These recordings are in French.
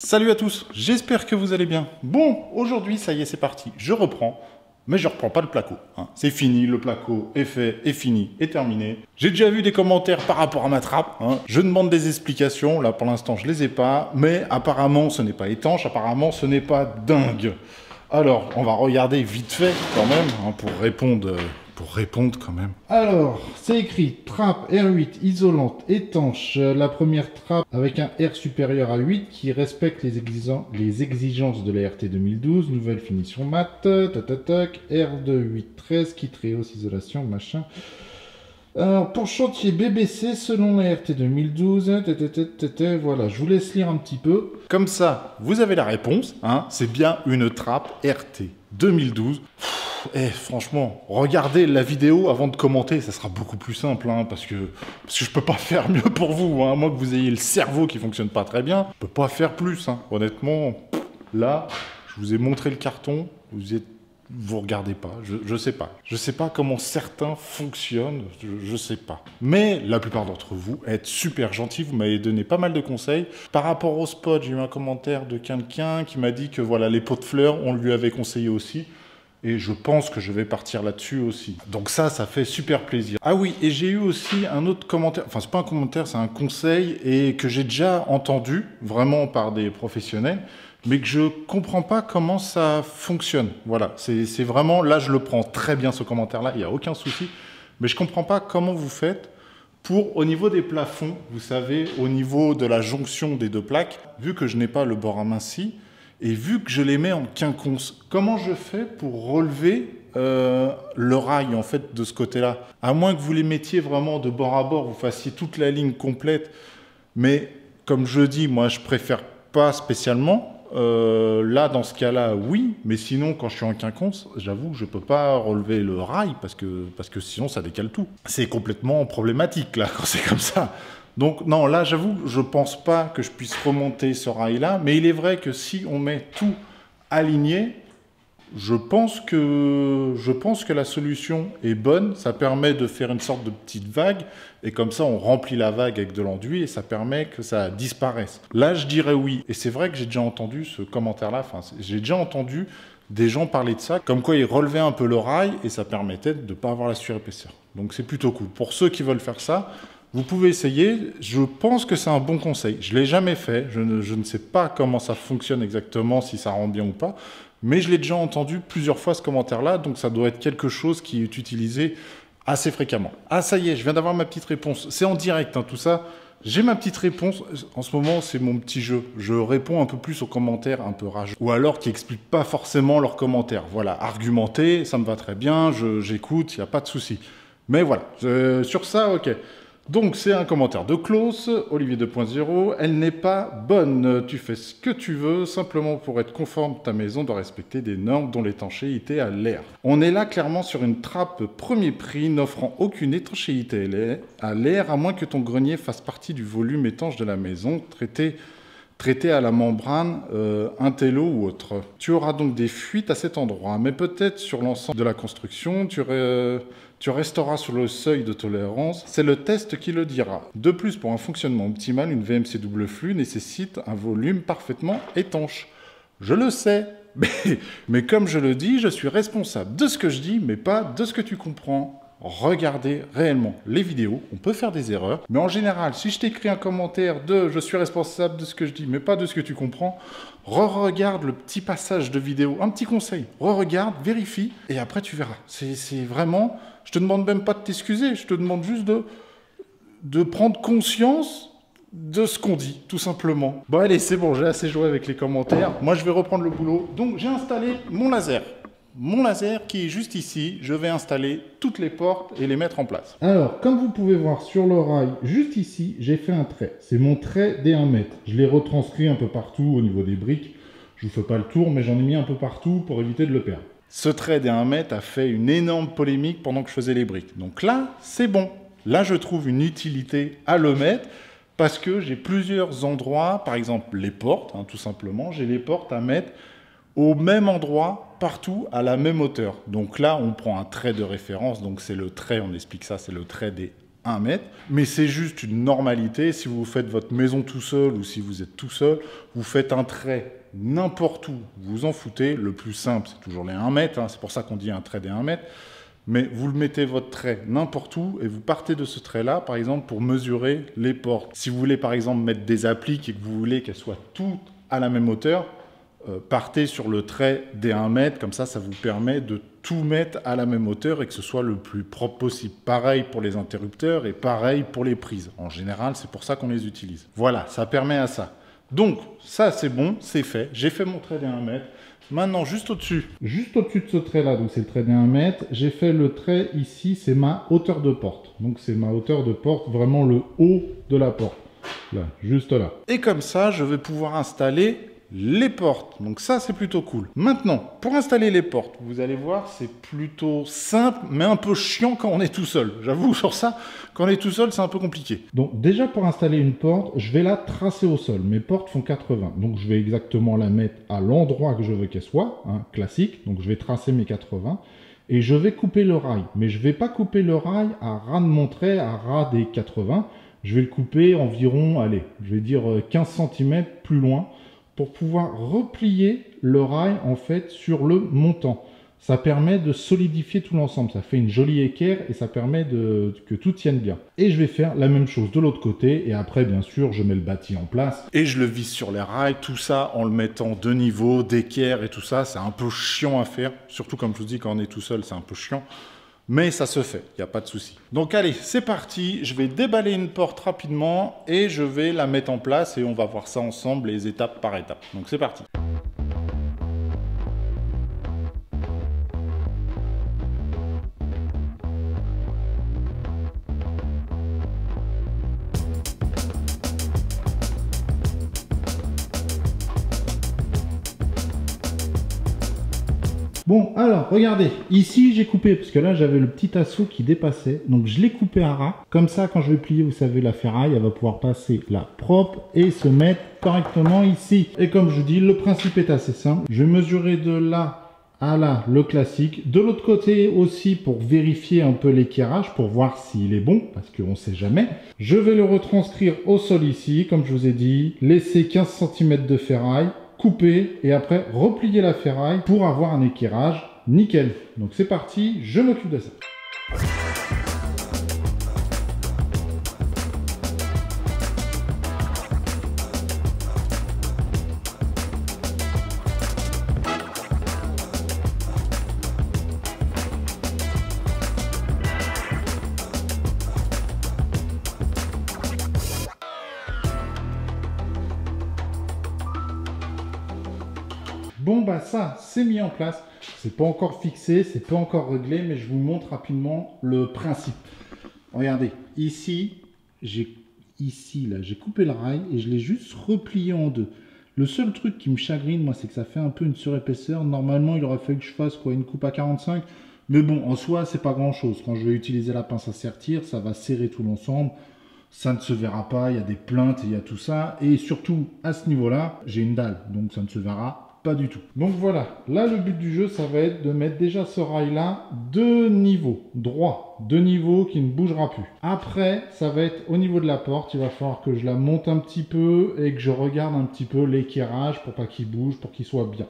Salut à tous, j'espère que vous allez bien. Bon, aujourd'hui, ça y est, c'est parti. Je reprends, mais je reprends pas le placo. C'est fini, le placo est fait, est fini, est terminé. J'ai déjà vu des commentaires par rapport à ma trappe. Je demande des explications, là pour l'instant je les ai pas, mais apparemment ce n'est pas étanche, apparemment ce n'est pas dingue. Alors, on va regarder vite fait quand même, pour répondre quand même. Alors, c'est écrit trappe R8 isolante étanche. La première trappe avec un R supérieur à 8 qui respecte les exigences de la RT 2012. Nouvelle finition mat. Tac, R2 8 13 kit hausse isolation machin. Alors, pour chantier BBC, selon la RT 2012, voilà, je vous laisse lire un petit peu. Comme ça, vous avez la réponse. C'est bien une trappe RT 2012. Franchement, regardez la vidéo avant de commenter, ça sera beaucoup plus simple, parce que je peux pas faire mieux pour vous, à moins que vous ayez le cerveau qui fonctionne pas très bien, je peux pas faire plus, honnêtement. Là, je vous ai montré le carton, vous regardez pas, je sais pas. Je sais pas comment certains fonctionnent, je sais pas. Mais la plupart d'entre vous êtes super gentils, vous m'avez donné pas mal de conseils. Par rapport au spot, j'ai eu un commentaire de quelqu'un qui m'a dit que voilà, les pots de fleurs, on lui avait conseillé aussi. Et je pense que je vais partir là-dessus aussi. Donc ça fait super plaisir. Ah oui, et j'ai eu aussi un autre commentaire, enfin c'est pas un commentaire, c'est un conseil, et que j'ai déjà entendu, vraiment par des professionnels, mais que je comprends pas comment ça fonctionne. Voilà, c'est vraiment, là je le prends très bien ce commentaire-là, il n'y a aucun souci, mais je comprends pas comment vous faites pour, au niveau des plafonds, vous savez, au niveau de la jonction des deux plaques, vu que je n'ai pas le bord aminci, et vu que je les mets en quinconce, comment je fais pour relever le rail en fait de ce côté-là? À moins que vous les mettiez vraiment de bord à bord, vous fassiez toute la ligne complète. Mais comme je dis, moi je préfère pas spécialement. Là, dans ce cas-là, oui. Mais sinon, quand je suis en quinconce, j'avoue que je peux pas relever le rail parce que sinon ça décale tout. C'est complètement problématique là quand c'est comme ça. Donc non, là j'avoue, je pense pas que je puisse remonter ce rail-là, mais il est vrai que si on met tout aligné, je pense que la solution est bonne. Ça permet de faire une sorte de petite vague, et comme ça on remplit la vague avec de l'enduit, et ça permet que ça disparaisse. Là je dirais oui, et c'est vrai que j'ai déjà entendu ce commentaire-là, j'ai déjà entendu des gens parler de ça, comme quoi ils relevaient un peu le rail, et ça permettait de ne pas avoir la surépaisseur. Donc c'est plutôt cool. Pour ceux qui veulent faire ça, vous pouvez essayer, je pense que c'est un bon conseil. Je ne l'ai jamais fait, je ne sais pas comment ça fonctionne exactement, si ça rend bien ou pas, mais je l'ai déjà entendu plusieurs fois ce commentaire-là, donc ça doit être quelque chose qui est utilisé assez fréquemment. Ah ça y est, je viens d'avoir ma petite réponse, c'est en direct tout ça, j'ai ma petite réponse, en ce moment c'est mon petit jeu, je réponds un peu plus aux commentaires un peu rageux, ou alors qui n'expliquent pas forcément leurs commentaires. Voilà, argumenter, ça me va très bien, j'écoute, il n'y a pas de souci. Mais voilà, sur ça, ok. Donc c'est un commentaire de Klaus, Olivier 2.0, elle n'est pas bonne, tu fais ce que tu veux, simplement pour être conforme, ta maison doit respecter des normes dont l'étanchéité à l'air. On est là clairement sur une trappe premier prix, n'offrant aucune étanchéité à l'air, à moins que ton grenier fasse partie du volume étanche de la maison, traité à la membrane, un télo ou autre. Tu auras donc des fuites à cet endroit, mais peut-être sur l'ensemble de la construction, tu resteras sur le seuil de tolérance, c'est le test qui le dira. De plus, pour un fonctionnement optimal, une VMC double flux nécessite un volume parfaitement étanche. Je le sais, mais comme je le dis, je suis responsable de ce que je dis, mais pas de ce que tu comprends. Regardez réellement les vidéos, on peut faire des erreurs, mais en général, si je t'écris un commentaire de « je suis responsable de ce que je dis, mais pas de ce que tu comprends », re-regarde le petit passage de vidéo, un petit conseil, re-regarde, vérifie, et après tu verras. C'est vraiment, je te demande même pas de t'excuser, je te demande juste de prendre conscience de ce qu'on dit, tout simplement. Bon allez, c'est bon, j'ai assez joué avec les commentaires, moi je vais reprendre le boulot, donc j'ai installé mon laser. Mon laser qui est juste ici, je vais installer toutes les portes et les mettre en place. Alors, comme vous pouvez voir sur le rail, juste ici, j'ai fait un trait. C'est mon trait des 1 mètre. Je l'ai retranscrit un peu partout au niveau des briques. Je vous fais pas le tour, mais j'en ai mis un peu partout pour éviter de le perdre. Ce trait des 1 mètre a fait une énorme polémique pendant que je faisais les briques. Donc là, c'est bon. Là, je trouve une utilité à le mettre parce que j'ai plusieurs endroits, par exemple les portes, tout simplement. J'ai les portes à mettre au même endroit, partout, à la même hauteur. Donc là, on prend un trait de référence, donc c'est le trait, on explique ça, c'est le trait des 1 mètre, mais c'est juste une normalité. Si vous faites votre maison tout seul ou si vous êtes tout seul, vous faites un trait n'importe où, vous vous en foutez. Le plus simple, c'est toujours les 1 mètre, hein. C'est pour ça qu'on dit un trait des 1 mètre. Mais vous le mettez votre trait n'importe où et vous partez de ce trait-là, par exemple, pour mesurer les portes. Si vous voulez, par exemple, mettre des appliques et que vous voulez qu'elles soient toutes à la même hauteur, partez sur le trait des 1 mètre, comme ça vous permet de tout mettre à la même hauteur et que ce soit le plus propre possible. Pareil pour les interrupteurs et pareil pour les prises. En général, c'est pour ça qu'on les utilise. Voilà, ça permet à ça. Donc, ça c'est bon, c'est fait. J'ai fait mon trait des 1 mètre. Maintenant, juste au-dessus de ce trait-là, donc c'est le trait des 1 mètre, j'ai fait le trait ici, c'est ma hauteur de porte. Donc c'est ma hauteur de porte, vraiment le haut de la porte. Là, juste là. Et comme ça, je vais pouvoir installer les portes. Donc ça, c'est plutôt cool. Maintenant, pour installer les portes, vous allez voir, c'est plutôt simple, mais un peu chiant quand on est tout seul. J'avoue, sur ça, quand on est tout seul, c'est un peu compliqué. Donc déjà, pour installer une porte, je vais la tracer au sol. Mes portes font 80. Donc je vais exactement la mettre à l'endroit que je veux qu'elle soit, hein, classique. Donc je vais tracer mes 80. Et je vais couper le rail. Mais je ne vais pas couper le rail à ras de mon trait, à ras des 80. Je vais le couper environ, allez, je vais dire 15 cm plus loin, pour pouvoir replier le rail en fait sur le montant. Ça permet de solidifier tout l'ensemble, ça fait une jolie équerre et ça permet que tout tienne bien. Et je vais faire la même chose de l'autre côté et après bien sûr je mets le bâti en place. Et je le visse sur les rails, tout ça en le mettant de niveau, d'équerre et tout ça, c'est un peu chiant à faire. Surtout comme je vous dis quand on est tout seul c'est un peu chiant. Mais ça se fait, il n'y a pas de souci. Donc allez, c'est parti, je vais déballer une porte rapidement et je vais la mettre en place et on va voir ça ensemble, les étapes par étapes. Donc c'est parti. Bon, alors, regardez, ici j'ai coupé, parce que là j'avais le petit assaut qui dépassait, donc je l'ai coupé à ras. Comme ça, quand je vais plier, vous savez, la ferraille, elle va pouvoir passer là propre et se mettre correctement ici. Et comme je vous dis, le principe est assez simple. Je vais mesurer de là à là le classique. De l'autre côté aussi, pour vérifier un peu l'équerrage, pour voir s'il est bon, parce qu'on ne sait jamais. Je vais le retranscrire au sol ici, comme je vous ai dit, laisser 15 cm de ferraille, couper et après replier la ferraille pour avoir un équerrage nickel. Donc c'est parti, je m'occupe de ça. Bon bah ça, c'est mis en place. C'est pas encore fixé, c'est pas encore réglé, mais je vous montre rapidement le principe. Regardez, ici, j'ai coupé le rail et je l'ai juste replié en deux. Le seul truc qui me chagrine, moi, c'est que ça fait un peu une surépaisseur. Normalement, il aurait fallu que je fasse quoi, une coupe à 45. Mais bon, en soi, c'est pas grand chose. Quand je vais utiliser la pince à sertir, ça va serrer tout l'ensemble. Ça ne se verra pas, il y a des plaintes, il y a tout ça. Et surtout, à ce niveau-là, j'ai une dalle, donc ça ne se verra pas du tout. Donc voilà, là le but du jeu, ça va être de mettre déjà ce rail-là de niveau, droit, de niveau qui ne bougera plus. Après, ça va être au niveau de la porte, il va falloir que je la monte un petit peu et que je regarde un petit peu l'équerrage pour pas qu'il bouge, pour qu'il soit bien.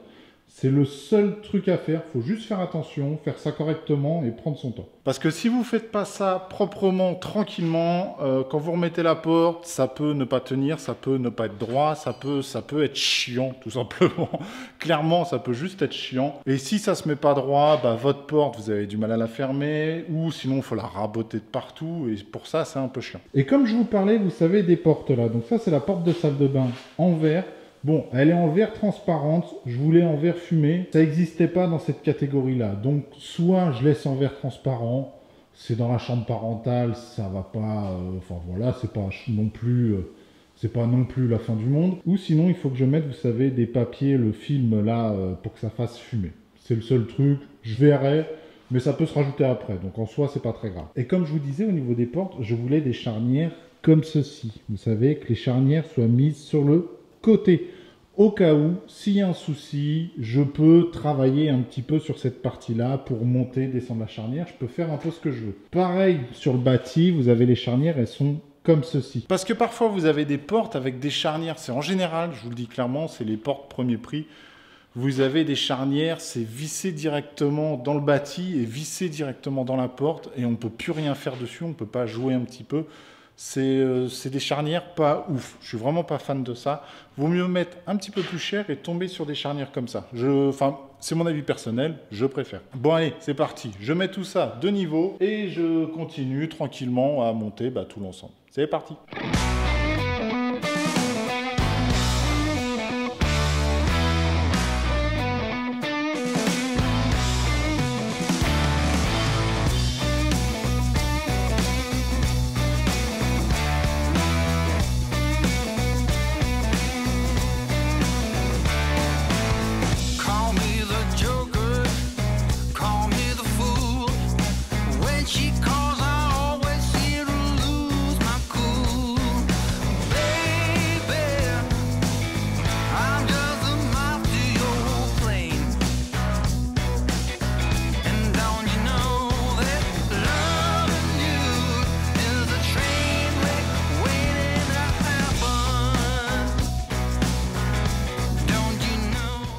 C'est le seul truc à faire, il faut juste faire attention, faire ça correctement et prendre son temps. Parce que si vous ne faites pas ça proprement, tranquillement, quand vous remettez la porte, ça peut ne pas tenir, ça peut ne pas être droit, ça peut être chiant, tout simplement. Clairement, ça peut juste être chiant. Et si ça ne se met pas droit, bah, votre porte, vous avez du mal à la fermer, ou sinon, il faut la raboter de partout, et pour ça, c'est un peu chiant. Et comme je vous parlais, vous savez, des portes là. Donc ça, c'est la porte de salle de bain en verre. Bon, elle est en verre transparente, je voulais en verre fumé, ça n'existait pas dans cette catégorie-là. Donc, soit je laisse en verre transparent, c'est dans la chambre parentale, ça va pas, enfin voilà, c'est pas non plus la fin du monde. Ou sinon, il faut que je mette, vous savez, des papiers, le film là, pour que ça fasse fumer. C'est le seul truc, je verrai, mais ça peut se rajouter après, donc en soi, c'est pas très grave. Et comme je vous disais, au niveau des portes, je voulais des charnières comme ceci. Vous savez, que les charnières soient mises sur le côté, au cas où, s'il y a un souci, je peux travailler un petit peu sur cette partie-là pour monter, descendre la charnière. Je peux faire un peu ce que je veux. Pareil, sur le bâti, vous avez les charnières, elles sont comme ceci. Parce que parfois, vous avez des portes avec des charnières. C'est en général, je vous le dis clairement, c'est les portes premier prix. Vous avez des charnières, c'est vissé directement dans le bâti et vissé directement dans la porte. Et on ne peut plus rien faire dessus, on ne peut pas jouer un petit peu. C'est des charnières pas ouf. Je suis vraiment pas fan de ça. Vaut mieux mettre un petit peu plus cher et tomber sur des charnières comme ça. Enfin, c'est mon avis personnel, je préfère. Bon allez, c'est parti. Je mets tout ça de niveau et je continue tranquillement à monter tout l'ensemble. C'est parti.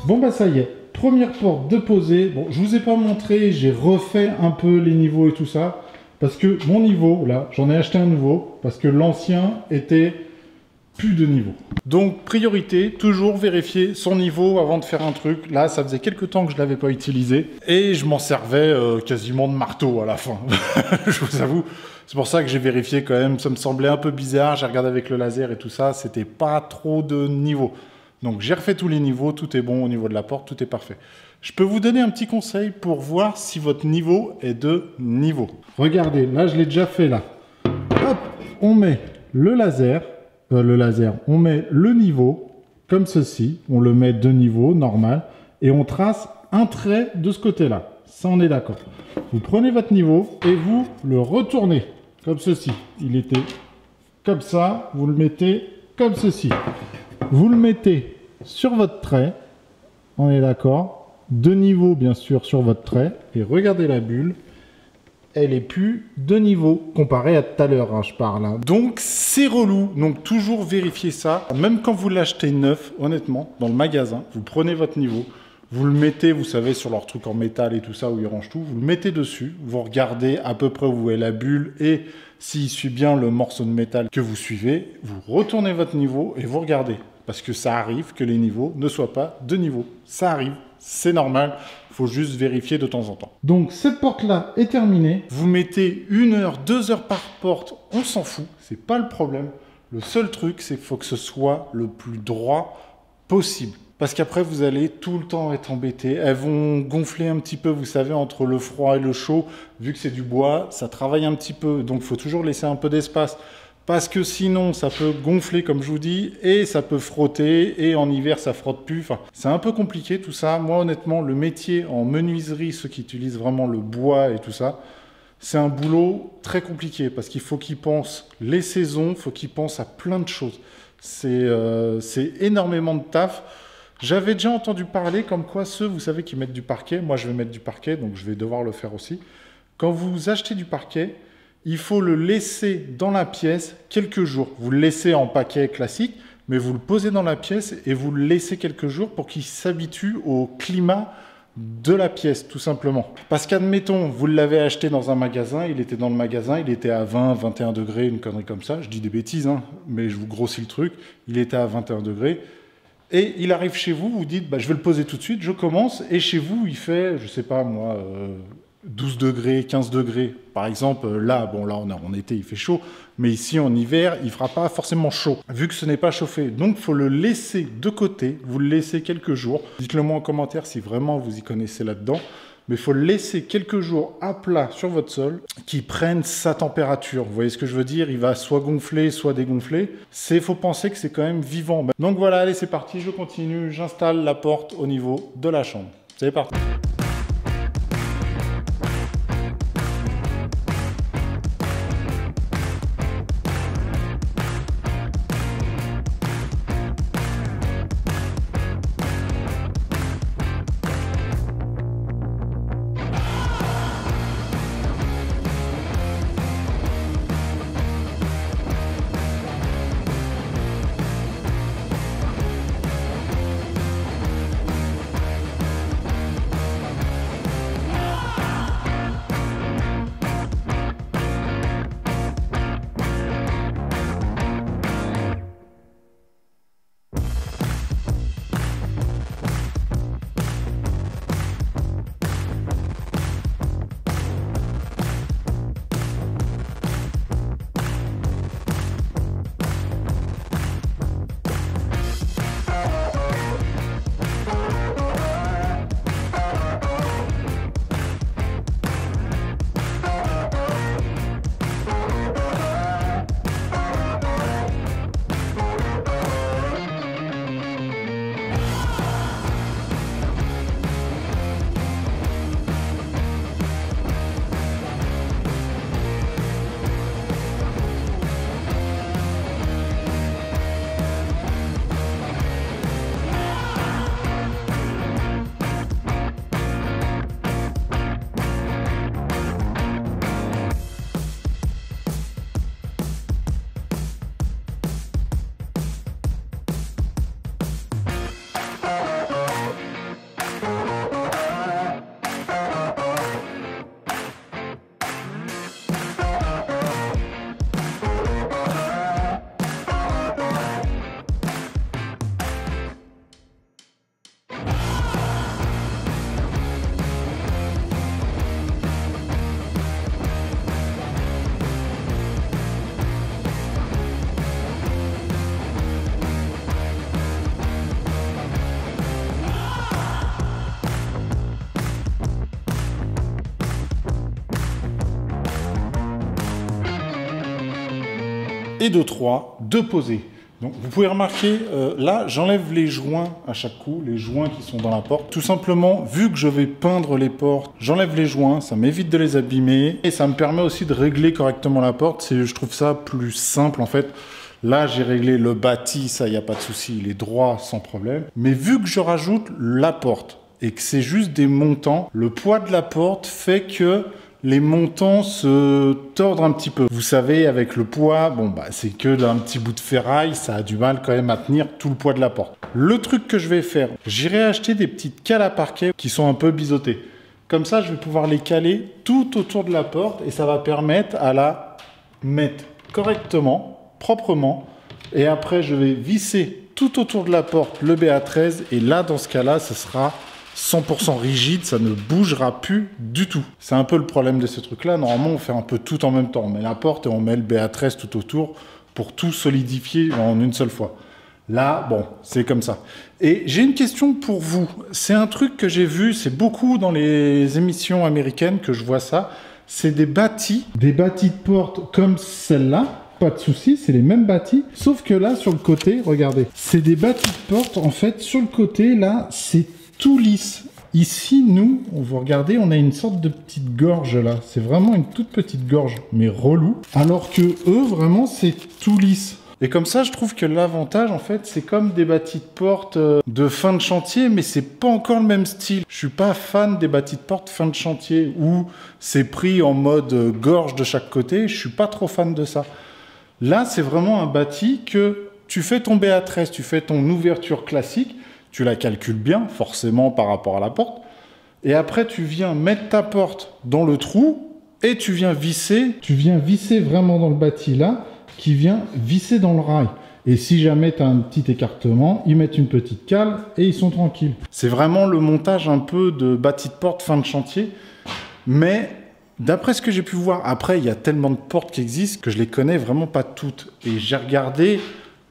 Bon ça y est, première porte de posée. Bon, je vous ai pas montré, j'ai refait un peu les niveaux et tout ça. Parce que mon niveau, là, j'en ai acheté un nouveau. Parce que l'ancien était plus de niveau. Donc, priorité, toujours vérifier son niveau avant de faire un truc. Là, ça faisait quelques temps que je l'avais pas utilisé. Et je m'en servais quasiment de marteau à la fin. Je vous avoue. C'est pour ça que j'ai vérifié quand même. Ça me semblait un peu bizarre. J'ai regardé avec le laser et tout ça. C'était pas trop de niveau. Donc j'ai refait tous les niveaux, tout est bon au niveau de la porte, tout est parfait. Je peux vous donner un petit conseil pour voir si votre niveau est de niveau. Regardez, là je l'ai déjà fait là. Hop, on met le laser, on met le niveau comme ceci, on le met de niveau, normal, et on trace un trait de ce côté-là. Ça on est d'accord. Vous prenez votre niveau et vous le retournez comme ceci. Il était comme ça, vous le mettez comme ceci. Vous le mettez sur votre trait, on est d'accord, de niveau bien sûr sur votre trait, et regardez la bulle, elle est plus de niveau, comparé à tout à l'heure, hein, je parle. Hein. Donc c'est relou, donc toujours vérifier ça, même quand vous l'achetez neuf, honnêtement, dans le magasin, vous prenez votre niveau, vous le mettez, vous savez, sur leur truc en métal et tout ça, où ils rangent tout, vous le mettez dessus, vous regardez à peu près où vous est la bulle, et s'il suit bien le morceau de métal que vous suivez, vous retournez votre niveau et vous regardez. Parce que ça arrive que les niveaux ne soient pas de niveau. Ça arrive, c'est normal, il faut juste vérifier de temps en temps. Donc cette porte-là est terminée. Vous mettez 1 heure, 2 heures par porte, on s'en fout, c'est pas le problème. Le seul truc, c'est qu'il faut que ce soit le plus droit possible. Parce qu'après, vous allez tout le temps être embêté. Elles vont gonfler un petit peu, vous savez, entre le froid et le chaud. Vu que c'est du bois, ça travaille un petit peu. Donc, il faut toujours laisser un peu d'espace. Parce que sinon, ça peut gonfler, comme je vous dis, et ça peut frotter. Et en hiver, ça frotte plus. Enfin, c'est un peu compliqué, tout ça. Moi, honnêtement, le métier en menuiserie, ceux qui utilisent vraiment le bois et tout ça, c'est un boulot très compliqué. Parce qu'il faut qu'ils pensent les saisons, il faut qu'ils pensent à plein de choses. C'est énormément de taf. J'avais déjà entendu parler comme quoi ceux, vous savez, qui mettent du parquet, moi je vais mettre du parquet, donc je vais devoir le faire aussi. Quand vous achetez du parquet, il faut le laisser dans la pièce quelques jours. Vous le laissez en paquet classique, mais vous le posez dans la pièce et vous le laissez quelques jours pour qu'il s'habitue au climat de la pièce, tout simplement. Parce qu'admettons, vous l'avez acheté dans un magasin, il était dans le magasin, il était à 20, 21 degrés, une connerie comme ça, je dis des bêtises, hein, mais je vous grossis le truc, il était à 21 degrés, et il arrive chez vous, vous dites, je vais le poser tout de suite, je commence, et chez vous, il fait, je sais pas moi, 12 degrés, 15 degrés. Par exemple, là, bon, là, on est en été, il fait chaud, mais ici, en hiver, il fera pas forcément chaud, vu que ce n'est pas chauffé. Donc, il faut le laisser de côté, vous le laissez quelques jours. Dites-le moi en commentaire si vraiment vous y connaissez là-dedans. Mais il faut le laisser quelques jours à plat sur votre sol, qui prenne sa température. Vous voyez ce que je veux dire? Il va soit gonfler, soit dégonfler. Il faut penser que c'est quand même vivant. Donc voilà, allez, c'est parti, je continue. J'installe la porte au niveau de la chambre. C'est parti. et de 3, de poser. Donc vous pouvez remarquer, là j'enlève les joints à chaque coup, les joints qui sont dans la porte. Tout simplement, vu que je vais peindre les portes, j'enlève les joints, ça m'évite de les abîmer et ça me permet aussi de régler correctement la porte. Je trouve ça plus simple en fait. Là j'ai réglé le bâti, ça il n'y a pas de souci, il est droit sans problème. Mais vu que je rajoute la porte et que c'est juste des montants, le poids de la porte fait que les montants se tordent un petit peu. Vous savez, avec le poids, bon, bah, c'est que d'un petit bout de ferraille, ça a du mal quand même à tenir tout le poids de la porte. Le truc que je vais faire, j'irai acheter des petites cales à parquet qui sont un peu biseautées. Comme ça, je vais pouvoir les caler tout autour de la porte et ça va permettre à la mettre correctement, proprement. Et après, je vais visser tout autour de la porte le BA13 et là, dans ce cas-là, ce sera 100% rigide, ça ne bougera plus du tout. C'est un peu le problème de ce truc-là. Normalement, on fait un peu tout en même temps. On met la porte et on met le BA13 tout autour pour tout solidifier en une seule fois. Là, bon, c'est comme ça. Et j'ai une question pour vous. C'est un truc que j'ai vu, c'est beaucoup dans les émissions américaines que je vois ça. C'est des bâtis de porte comme celle-là. Pas de souci, c'est les mêmes bâtis. Sauf que là, sur le côté, regardez. C'est des bâtis de porte, en fait, sur le côté, là, c'est tout lisse. Ici, nous, vous regardez, on a une sorte de petite gorge là. C'est vraiment une toute petite gorge, mais relou. Alors que eux, vraiment, c'est tout lisse. Et comme ça, je trouve que l'avantage, en fait, c'est comme des bâtis de porte de fin de chantier, mais c'est pas encore le même style. Je suis pas fan des bâtis de porte fin de chantier où c'est pris en mode gorge de chaque côté. Je suis pas trop fan de ça. Là, c'est vraiment un bâti que tu fais ton BA13, tu fais ton ouverture classique. Tu la calcules bien, forcément, par rapport à la porte. Et après, tu viens mettre ta porte dans le trou et tu viens visser. Tu viens visser vraiment dans le bâti là, qui vient visser dans le rail. Et si jamais tu as un petit écartement, ils mettent une petite cale et ils sont tranquilles. C'est vraiment le montage un peu de bâti de porte fin de chantier. Mais d'après ce que j'ai pu voir, après, il y a tellement de portes qui existent que je les connais vraiment pas toutes. Et j'ai regardé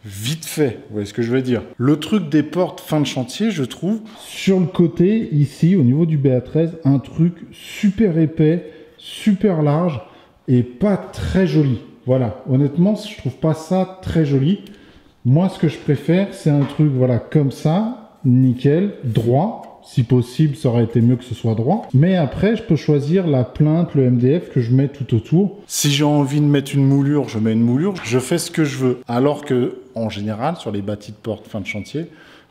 vite fait, vous voyez ce que je veux dire. Le truc des portes fin de chantier, je trouve, sur le côté, ici, au niveau du BA13, un truc super épais, super large et pas très joli. Voilà, honnêtement, je trouve pas ça très joli. Moi, ce que je préfère, c'est un truc, voilà, comme ça, nickel, droit. Si possible, ça aurait été mieux que ce soit droit. Mais après, je peux choisir la plinthe, le MDF que je mets tout autour. Si j'ai envie de mettre une moulure, je mets une moulure. Je fais ce que je veux. Alors que, en général, sur les bâtis de porte fin de chantier,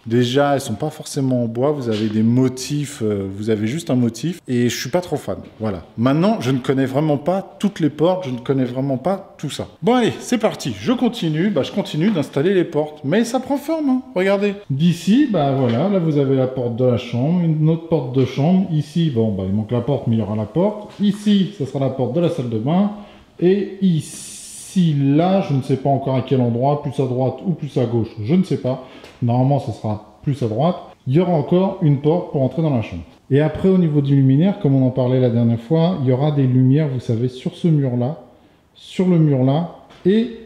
déjà, elles sont pas forcément en bois. Vous avez des motifs, vous avez juste un motif. Et je suis pas trop fan. Voilà. Maintenant, je ne connais vraiment pas toutes les portes. Je ne connais vraiment pas tout ça. Bon, allez, c'est parti. Je continue. Je continue d'installer les portes. Mais ça prend forme, hein. Regardez. D'ici, voilà. Là, vous avez la porte de la chambre. Une autre porte de chambre. Ici, bon, il manque la porte, mais il y aura la porte. Ici, ça sera la porte de la salle de bain. Et ici, là, je ne sais pas encore à quel endroit. Plus à droite ou plus à gauche. Je ne sais pas. Normalement, ça sera plus à droite. Il y aura encore une porte pour entrer dans la chambre. Et après, au niveau du luminaire, comme on en parlait la dernière fois, il y aura des lumières, vous savez, sur ce mur-là, sur le mur-là, et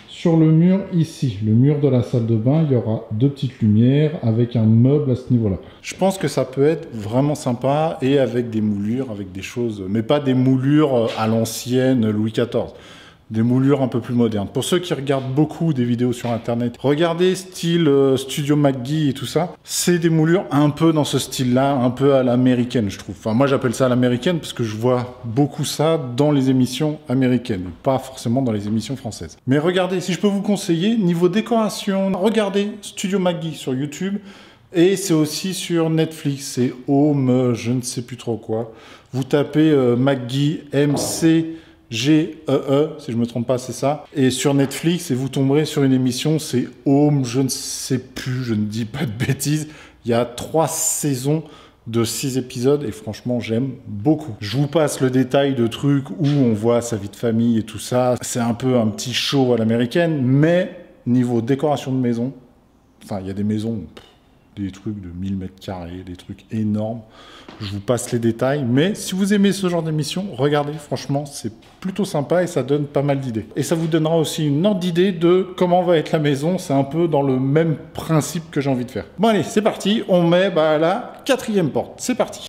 sur le mur ici, le mur de la salle de bain, il y aura deux petites lumières avec un meuble à ce niveau-là. Je pense que ça peut être vraiment sympa et avec des moulures, avec des choses, mais pas des moulures à l'ancienne Louis XIV. Des moulures un peu plus modernes. Pour ceux qui regardent beaucoup des vidéos sur internet, regardez style Studio McGee et tout ça, c'est des moulures un peu dans ce style-là, un peu à l'américaine, je trouve. Enfin, moi j'appelle ça à l'américaine parce que je vois beaucoup ça dans les émissions américaines, pas forcément dans les émissions françaises. Mais regardez, si je peux vous conseiller, niveau décoration, regardez Studio McGee sur YouTube. Et c'est aussi sur Netflix, c'est Home, je ne sais plus trop quoi. Vous tapez McGee, MC... G-E-E, si je me trompe pas, c'est ça. Et sur Netflix, et vous tomberez sur une émission, c'est Home, je ne sais plus, je ne dis pas de bêtises. Il y a 3 saisons de 6 épisodes et franchement, j'aime beaucoup. Je vous passe le détail de trucs où on voit sa vie de famille et tout ça. C'est un peu un petit show à l'américaine, mais niveau décoration de maison, enfin, il y a des maisons... des trucs de 1000 mètres carrés, des trucs énormes. Je vous passe les détails, mais si vous aimez ce genre d'émission, regardez, franchement, c'est plutôt sympa et ça donne pas mal d'idées. Et ça vous donnera aussi une ordre d'idée de comment va être la maison, c'est un peu dans le même principe que j'ai envie de faire. Bon allez, c'est parti, on met la 4e porte, c'est parti.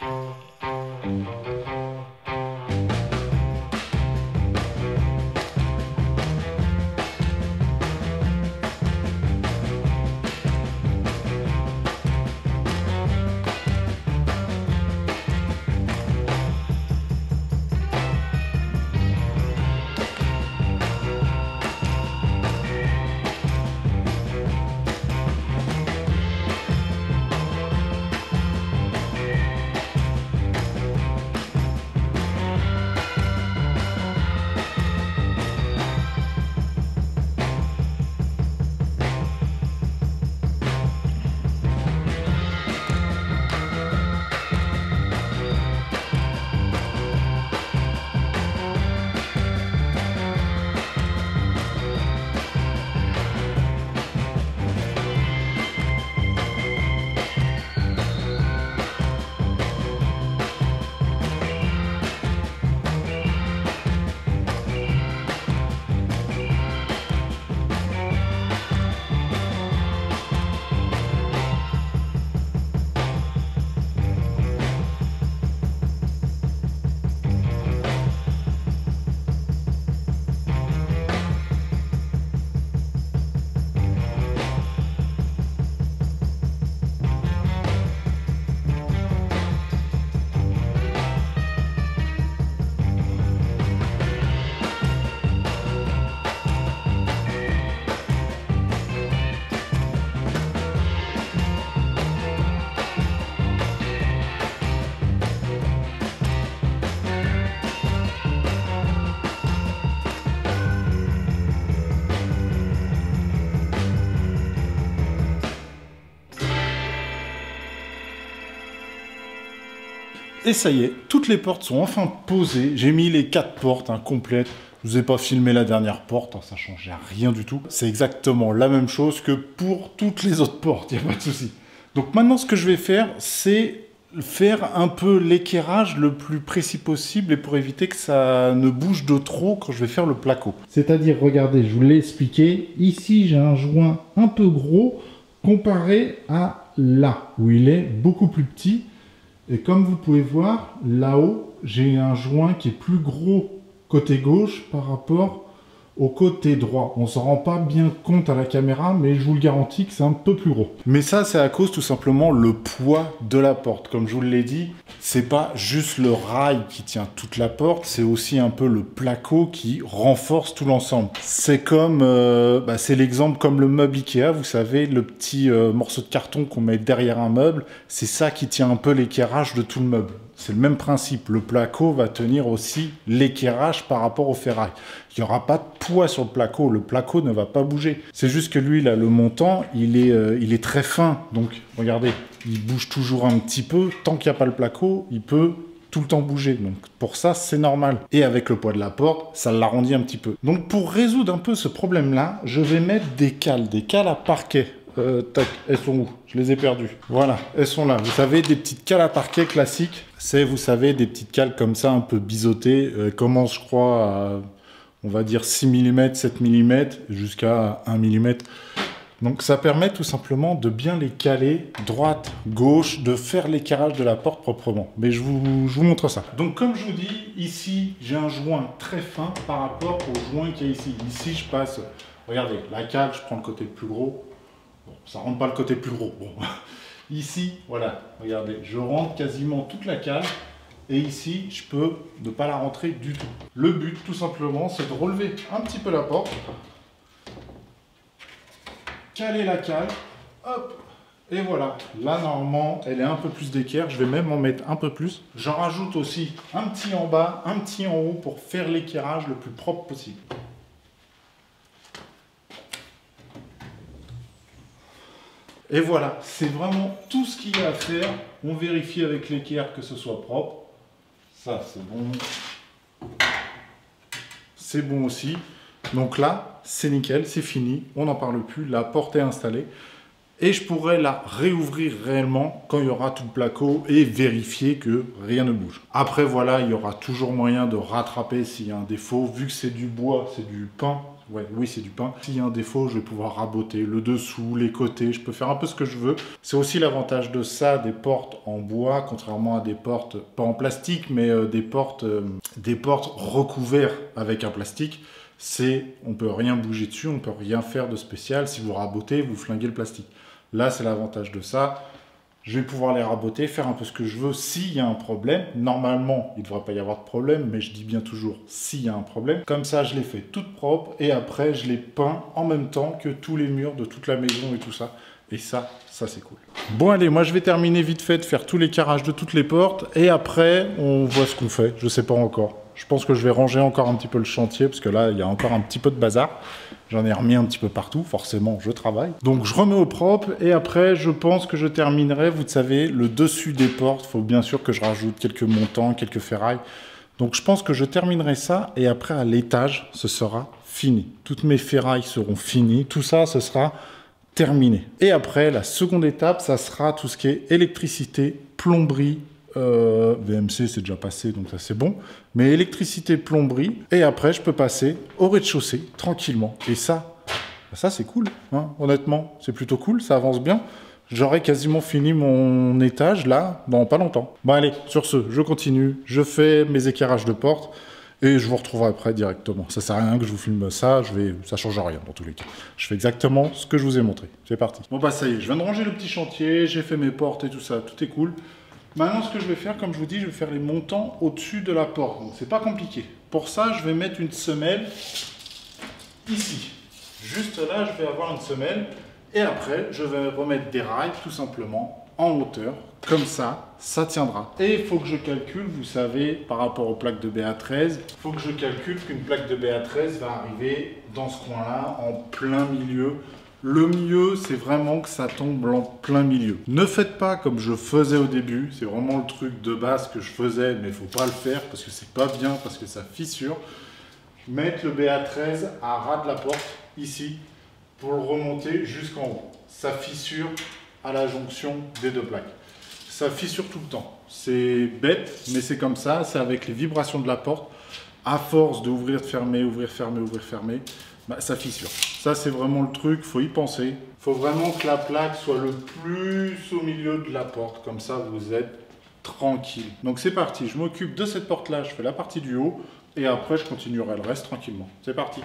Et ça y est, toutes les portes sont enfin posées. J'ai mis les 4 portes complètes. Je vous ai pas filmé la dernière porte, ça change rien du tout. C'est exactement la même chose que pour toutes les autres portes, il n'y a pas de souci. Donc maintenant, ce que je vais faire, c'est faire un peu l'équerrage le plus précis possible et pour éviter que ça ne bouge de trop quand je vais faire le placo. C'est-à-dire, regardez, je vous l'ai expliqué, ici j'ai un joint un peu gros comparé à là, où il est beaucoup plus petit. Et comme vous pouvez voir, là-haut, j'ai un joint qui est plus gros côté gauche par rapport au côté droit. On s'en rend pas bien compte à la caméra, mais je vous le garantis que c'est un peu plus gros. Mais ça, c'est à cause tout simplement le poids de la porte. Comme je vous l'ai dit, c'est pas juste le rail qui tient toute la porte, c'est aussi un peu le placo qui renforce tout l'ensemble. C'est comme, c'est l'exemple comme le meuble Ikea, vous savez, le petit morceau de carton qu'on met derrière un meuble, c'est ça qui tient un peu l'équerrage de tout le meuble. C'est le même principe. Le placo va tenir aussi l'équerrage par rapport au ferraille. Il n'y aura pas de poids sur le placo. Le placo ne va pas bouger. C'est juste que lui, là, le montant, il est très fin. Donc, regardez, il bouge toujours un petit peu. Tant qu'il n'y a pas le placo, il peut tout le temps bouger. Donc, pour ça, c'est normal. Et avec le poids de la porte, ça l'arrondit un petit peu. Donc, pour résoudre un peu ce problème-là, je vais mettre des cales à parquet. Tac, elles sont où? Je les ai perdues. Voilà, elles sont là. Vous savez, des petites cales à parquet classiques. C'est, vous savez, des petites cales comme ça, un peu biseautées. Commence, je crois, à, on va dire 6 mm, 7 mm, jusqu'à 1 mm. Donc, ça permet tout simplement de bien les caler, droite, gauche, de faire l'équerrage de la porte proprement. Mais je vous montre ça. Donc, comme je vous dis, ici, j'ai un joint très fin par rapport au joint qu'il y a ici. Ici, je passe, regardez, la cale, je prends le côté le plus gros. Bon, ça rentre pas le côté plus gros. Bon. Ici, voilà, regardez, je rentre quasiment toute la cale. Et ici, je peux ne pas la rentrer du tout. Le but, tout simplement, c'est de relever un petit peu la porte. Caler la cale. Hop. Et voilà. Là, normalement, elle est un peu plus d'équerre. Je vais même en mettre un peu plus. J'en rajoute aussi un petit en bas, un petit en haut pour faire l'équerrage le plus propre possible. Et voilà, c'est vraiment tout ce qu'il y a à faire. On vérifie avec l'équerre que ce soit propre. Ça, c'est bon. C'est bon aussi. Donc là, c'est nickel, c'est fini. On n'en parle plus. La porte est installée. Et je pourrais la réouvrir réellement quand il y aura tout le placo et vérifier que rien ne bouge. Après, voilà, il y aura toujours moyen de rattraper s'il y a un défaut. Vu que c'est du bois, c'est du pain. Ouais, oui, c'est du pain. S'il y a un défaut, je vais pouvoir raboter le dessous, les côtés. Je peux faire un peu ce que je veux. C'est aussi l'avantage de ça, des portes en bois, contrairement à des portes, pas en plastique, mais des portes recouvertes avec un plastique. C'est, on peut rien bouger dessus, on peut rien faire de spécial. Si vous rabotez, vous flinguez le plastique. Là, c'est l'avantage de ça. Je vais pouvoir les raboter, faire un peu ce que je veux s'il y a un problème. Normalement, il ne devrait pas y avoir de problème, mais je dis bien toujours s'il y a un problème. Comme ça, je les fais toutes propres et après, je les peins en même temps que tous les murs de toute la maison et tout ça. Et ça c'est cool. Bon, allez, moi, je vais terminer vite fait de faire tous les carrages de toutes les portes et après, on voit ce qu'on fait. Je ne sais pas encore. Je pense que je vais ranger encore un petit peu le chantier parce que là, il y a encore un petit peu de bazar. J'en ai remis un petit peu partout, forcément, je travaille. Donc, je remets au propre et après, je pense que je terminerai, vous savez, le dessus des portes. Il faut bien sûr que je rajoute quelques montants, quelques ferrailles. Donc, je pense que je terminerai ça et après, à l'étage, ce sera fini. Toutes mes ferrailles seront finies. Tout ça, ce sera terminé. Et après, la seconde étape, ça sera tout ce qui est électricité, plomberie, VMC c'est déjà passé donc ça c'est bon, mais électricité, plomberie et après je peux passer au rez-de-chaussée tranquillement et ça c'est cool hein, honnêtement c'est plutôt cool, ça avance bien. J'aurai quasiment fini mon étage là dans pas longtemps. Bon allez, sur ce je continue, je fais mes éclairages de porte et je vous retrouverai après directement. Ça sert à rien que je vous filme ça, ça change rien dans tous les cas. Je fais exactement ce que je vous ai montré. C'est parti. Bon bah ça y est, je viens de ranger le petit chantier, j'ai fait mes portes et tout ça, tout est cool. Maintenant, ce que je vais faire, comme je vous dis, je vais faire les montants au-dessus de la porte. Donc, c'est pas compliqué. Pour ça, je vais mettre une semelle ici. Juste là, je vais avoir une semelle. Et après, je vais remettre des rails, tout simplement, en hauteur. Comme ça, ça tiendra. Et il faut que je calcule, vous savez, par rapport aux plaques de BA13, il faut que je calcule qu'une plaque de BA13 va arriver dans ce coin-là, en plein milieu Le mieux, c'est vraiment que ça tombe en plein milieu. Ne faites pas comme je faisais au début. C'est vraiment le truc de base que je faisais, mais il ne faut pas le faire parce que c'est pas bien, parce que ça fissure. Mettre le BA13 à ras de la porte, ici, pour le remonter jusqu'en haut. Ça fissure à la jonction des deux plaques. Ça fissure tout le temps. C'est bête, mais c'est comme ça. C'est avec les vibrations de la porte. À force d'ouvrir, de fermer, ouvrir, fermer, ouvrir, fermer, bah, ça fissure. Ça, c'est vraiment le truc. Il faut y penser. Il faut vraiment que la plaque soit le plus au milieu de la porte. Comme ça, vous êtes tranquille. Donc, c'est parti. Je m'occupe de cette porte-là. Je fais la partie du haut. Et après, je continuerai le reste tranquillement. C'est parti.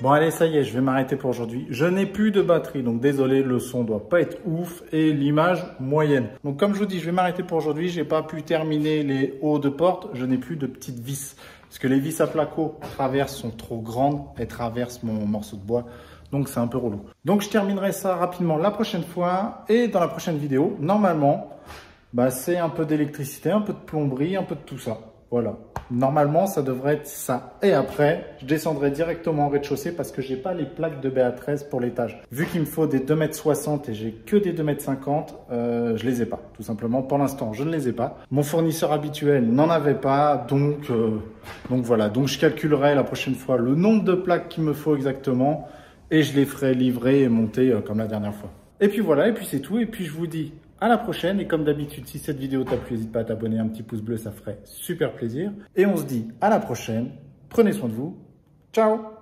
Bon allez, ça y est, je vais m'arrêter pour aujourd'hui. Je n'ai plus de batterie, donc désolé, le son doit pas être ouf et l'image moyenne. Donc comme je vous dis, je vais m'arrêter pour aujourd'hui. J'ai pas pu terminer les hauts de porte. Je n'ai plus de petites vis parce que les vis à placo traverses sont trop grandes. Elles traversent mon morceau de bois. Donc c'est un peu relou. Donc je terminerai ça rapidement la prochaine fois. Et dans la prochaine vidéo, normalement, bah, c'est un peu d'électricité, un peu de plomberie, un peu de tout ça. Voilà. Normalement, ça devrait être ça. Et après, je descendrai directement au rez-de-chaussée parce que j'ai pas les plaques de BA13 pour l'étage. Vu qu'il me faut des 2,60 m et j'ai que des 2,50 m, je les ai pas. Tout simplement, pour l'instant, je ne les ai pas. Mon fournisseur habituel n'en avait pas. Donc voilà. Donc je calculerai la prochaine fois le nombre de plaques qu'il me faut exactement. Et je les ferai livrer et monter comme la dernière fois. Et puis voilà, et puis c'est tout. Et puis je vous dis à la prochaine. Et comme d'habitude, si cette vidéo t'a plu, n'hésite pas à t'abonner, un petit pouce bleu, ça ferait super plaisir. Et on se dit à la prochaine. Prenez soin de vous. Ciao!